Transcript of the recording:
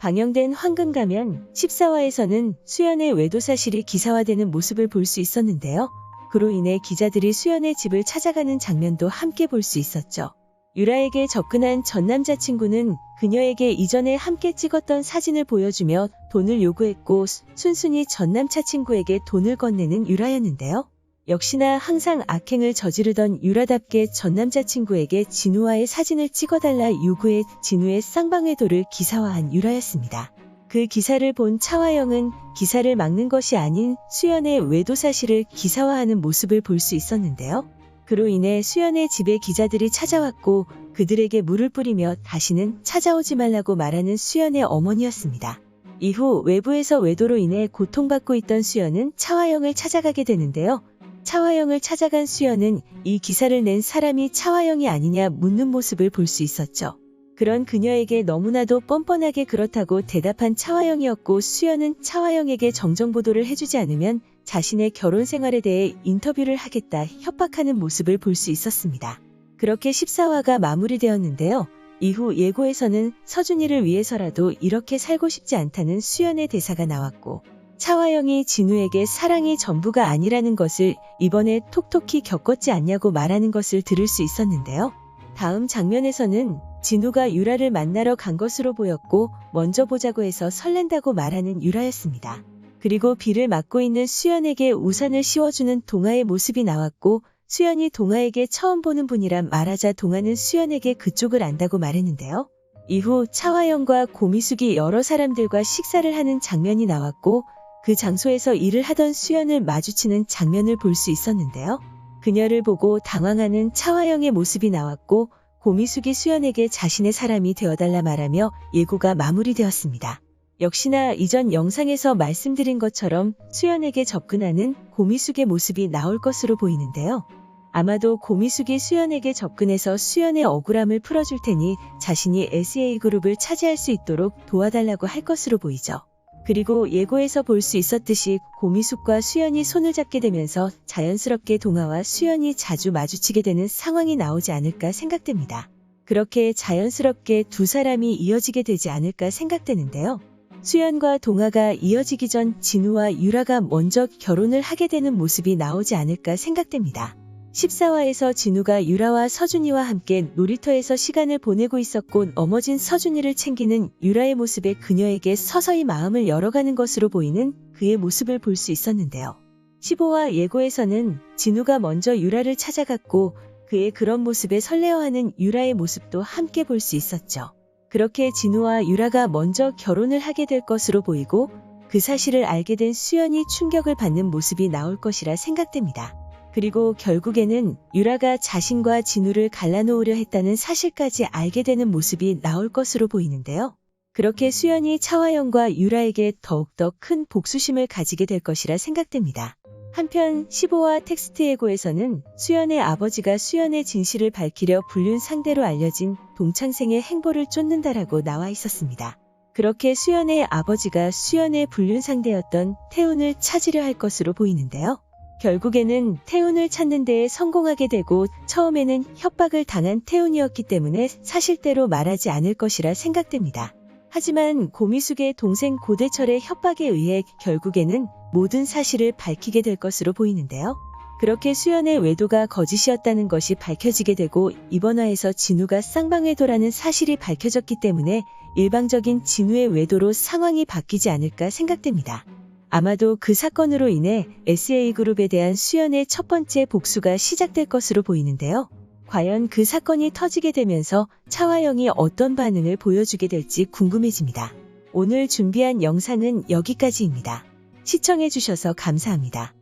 방영된 황금가면 14화에서는 수연의 외도 사실이 기사화되는 모습을 볼 수 있었는데요. 그로 인해 기자들이 수연의 집을 찾아가는 장면도 함께 볼 수 있었죠. 유라에게 접근한 전 남자친구는 그녀에게 이전에 함께 찍었던 사진을 보여주며 돈을 요구했고 순순히 전 남자친구에게 돈을 건네는 유라였는데요. 역시나 항상 악행을 저지르던 유라답게 전 남자친구에게 진우와의 사진을 찍어달라 요구해 진우의 쌍방외도를 기사화한 유라였습니다. 그 기사를 본 차화영은 기사를 막는 것이 아닌 수연의 외도 사실을 기사화하는 모습을 볼 수 있었는데요. 그로 인해 수연의 집에 기자들이 찾아왔고 그들에게 물을 뿌리며 다시는 찾아오지 말라고 말하는 수연의 어머니였습니다. 이후 외부에서 외도로 인해 고통받고 있던 수연은 차화영을 찾아가게 되는데요. 차화영을 찾아간 수연은 이 기사를 낸 사람이 차화영이 아니냐 묻는 모습을 볼 수 있었죠. 그런 그녀에게 너무나도 뻔뻔하게 그렇다고 대답한 차화영이었고 수연은 차화영에게 정정보도를 해주지 않으면 자신의 결혼 생활에 대해 인터뷰를 하겠다 협박하는 모습을 볼 수 있었습니다. 그렇게 14화가 마무리되었는데요. 이후 예고에서는 서준이를 위해서라도 이렇게 살고 싶지 않다는 수연의 대사가 나왔고 차화영이 진우에게 사랑이 전부가 아니라는 것을 이번에 톡톡히 겪었지 않냐고 말하는 것을 들을 수 있었는데요. 다음 장면에서는 진우가 유라를 만나러 간 것으로 보였고 먼저 보자고 해서 설렌다고 말하는 유라였습니다. 그리고 비를 맞고 있는 수연에게 우산을 씌워주는 동아의 모습이 나왔고 수연이 동아에게 처음 보는 분이라 말하자 동아는 수연에게 그쪽을 안다고 말했는데요. 이후 차화영과 고미숙이 여러 사람들과 식사를 하는 장면이 나왔고 그 장소에서 일을 하던 수연을 마주치는 장면을 볼 수 있었는데요. 그녀를 보고 당황하는 차화영의 모습이 나왔고 고미숙이 수연에게 자신의 사람이 되어달라 말하며 예고가 마무리되었습니다. 역시나 이전 영상에서 말씀드린 것처럼 수연에게 접근하는 고미숙의 모습이 나올 것으로 보이는데요. 아마도 고미숙이 수연에게 접근해서 수연의 억울함을 풀어줄 테니 자신이 SA그룹을 차지할 수 있도록 도와달라고 할 것으로 보이죠. 그리고 예고에서 볼 수 있었듯이 고미숙과 수연이 손을 잡게 되면서 자연스럽게 동아와 수연이 자주 마주치게 되는 상황이 나오지 않을까 생각됩니다. 그렇게 자연스럽게 두 사람이 이어지게 되지 않을까 생각되는데요. 수연과 동아가 이어지기 전 진우와 유라가 먼저 결혼을 하게 되는 모습이 나오지 않을까 생각됩니다. 14화에서 진우가 유라와 서준이와 함께 놀이터에서 시간을 보내고 있었고 넘어진 서준이를 챙기는 유라의 모습에 그녀에게 서서히 마음을 열어가는 것으로 보이는 그의 모습을 볼 수 있었는데요. 15화 예고에서는 진우가 먼저 유라를 찾아갔고 그의 그런 모습에 설레어하는 유라의 모습도 함께 볼 수 있었죠. 그렇게 진우와 유라가 먼저 결혼을 하게 될 것으로 보이고 그 사실을 알게 된 수연이 충격을 받는 모습이 나올 것이라 생각됩니다. 그리고 결국에는 유라가 자신과 진우를 갈라놓으려 했다는 사실까지 알게 되는 모습이 나올 것으로 보이는데요. 그렇게 수연이 차화영과 유라에게 더욱더 큰 복수심을 가지게 될 것이라 생각됩니다. 한편 15화 텍스트 예고에서는 수연의 아버지가 수연의 진실을 밝히려 불륜 상대로 알려진 동창생의 행보를 쫓는다라고 나와 있었습니다. 그렇게 수연의 아버지가 수연의 불륜 상대였던 태훈을 찾으려 할 것으로 보이는데요. 결국에는 태훈을 찾는 데에 성공하게 되고 처음에는 협박을 당한 태훈이었기 때문에 사실대로 말하지 않을 것이라 생각됩니다. 하지만 고미숙의 동생 고대철의 협박에 의해 결국에는 모든 사실을 밝히게 될 것으로 보이는데요. 그렇게 수연의 외도가 거짓이었다는 것이 밝혀지게 되고 이번 화에서 진우가 쌍방외도라는 사실이 밝혀졌기 때문에 일방적인 진우의 외도로 상황이 바뀌지 않을까 생각됩니다. 아마도 그 사건으로 인해 SA그룹에 대한 수연의 첫 번째 복수가 시작될 것으로 보이는데요. 과연 그 사건이 터지게 되면서 차화영이 어떤 반응을 보여주게 될지 궁금해집니다. 오늘 준비한 영상은 여기까지입니다. 시청해주셔서 감사합니다.